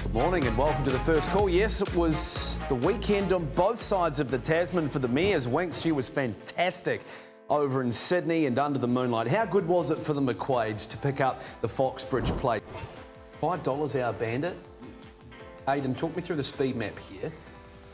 Good morning and welcome to the first call. Yes, it was the weekend on both sides of the Tasman for the mares. Winks, she was fantastic over in Sydney and under the moonlight. How good was it for the McQuades to pick up the Foxbridge plate? $5 our Bandit. Aidan, talk me through the speed map here.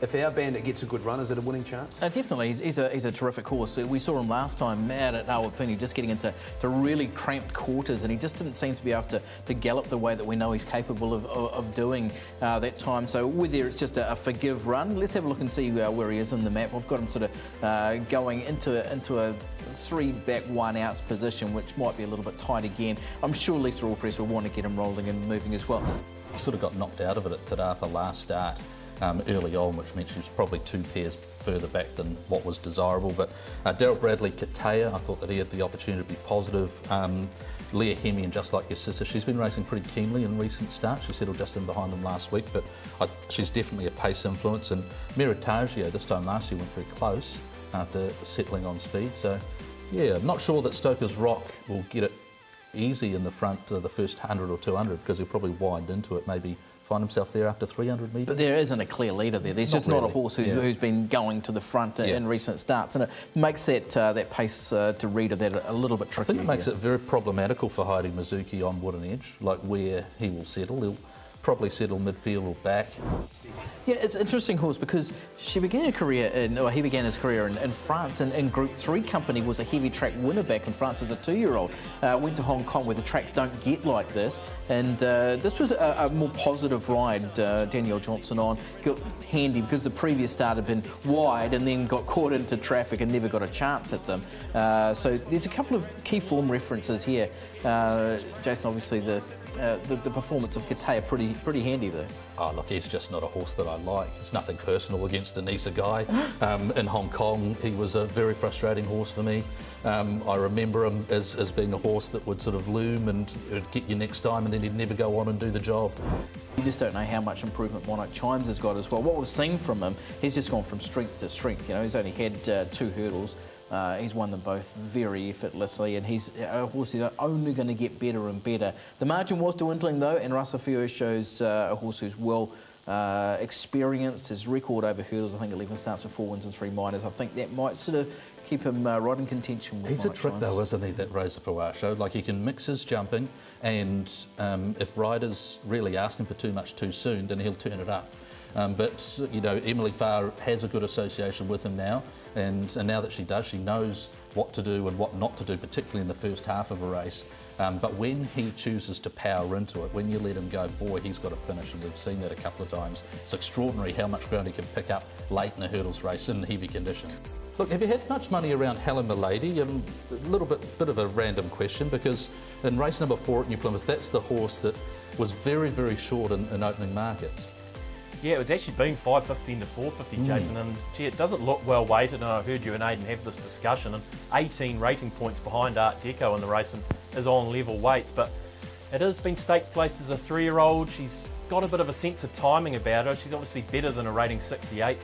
If our Bandit gets a good run, is it a winning chance? Definitely. He's a terrific horse. We saw him last time out at Awapuni, just getting into really cramped quarters, and he just didn't seem to be able to gallop the way that we know he's capable of doing that time. So whether it's just a forgive run, let's have a look and see where he is in the map. We've got him sort of going into a 3 back 1 outs position, which might be a little bit tight again. I'm sure Lisa Allpress will want to get him rolling and moving as well. He sort of got knocked out of it at Te Rapa last start. Early on, which meant she was probably 2 pairs further back than what was desirable. But Daryl Bradley Katea, I thought that he had the opportunity to be positive. Leah Hemi, and just like your sister, she's been racing pretty keenly in recent starts. She settled just in behind them last week, but she's definitely a pace influence. And Meritagio this time last year went very close after settling on speed. So yeah, I'm not sure that Stoker's Rock will get it easy in the front of the first 100 or 200 because he'll probably wind into it, maybe find himself there after 300 metres. But there isn't a clear leader there. There's just not a horse who's been going to the front in recent starts, and it makes that pace to read of that a little bit tricky. I think it makes it very problematical for Heidi Mizuki on Wooden Edge, like where he will settle. He'll probably settle midfield or back. Yeah, it's an interesting horse because he began his career in France, and in Group 3 company was a heavy track winner back in France as a 2-year-old. Went to Hong Kong where the tracks don't get like this, and this was a more positive ride. Danielle Johnson on, got handy because the previous start had been wide and then got caught into traffic and never got a chance at them. So there's a couple of key form references here. Jason, obviously the performance of Katea pretty handy there. Oh look, he's just not a horse that I like. It's nothing personal against Anissa Guy. In Hong Kong, he was a very frustrating horse for me. I remember him as being a horse that would sort of loom and it'd get you next time, and then he'd never go on and do the job. You just don't know how much improvement Monarch Chimes has got as well. What we've seen from him, he's just gone from strength to strength. You know, he's only had 2 hurdles. He's won them both very effortlessly, and he's a horse who's only going to get better and better. The margin was dwindling though, and Russell Fio shows a horse who's well experienced. His record over hurdles, I think 11 starts and 4 wins and 3 minors. I think that might sort of keep him right in contention with He's a trick though, isn't he, that Rosa Fawar showed? Like, he can mix his jumping, and if riders really ask him for too much too soon, then he'll turn it up. But, you know, Emily Farr has a good association with him now, and now that she does, she knows what to do and what not to do, particularly in the first half of a race. But when he chooses to power into it, when you let him go, boy, he's got to finish, and we've seen that a couple of times. It's extraordinary how much ground he can pick up late in a hurdles race in heavy condition. Look, have you had much money around Helen Milady? A little bit of a random question, because in race number 4 at New Plymouth, that's the horse that was very, very short in opening markets. Yeah, it was actually been 5.15 to 4.50, Jason, and gee, it doesn't look well weighted, and I heard you and Aidan have this discussion, and 18 rating points behind Art Deco in the race and is on level weights, but it has been stakes placed as a 3-year-old. She's got a bit of a sense of timing about her. She's obviously better than a rating 68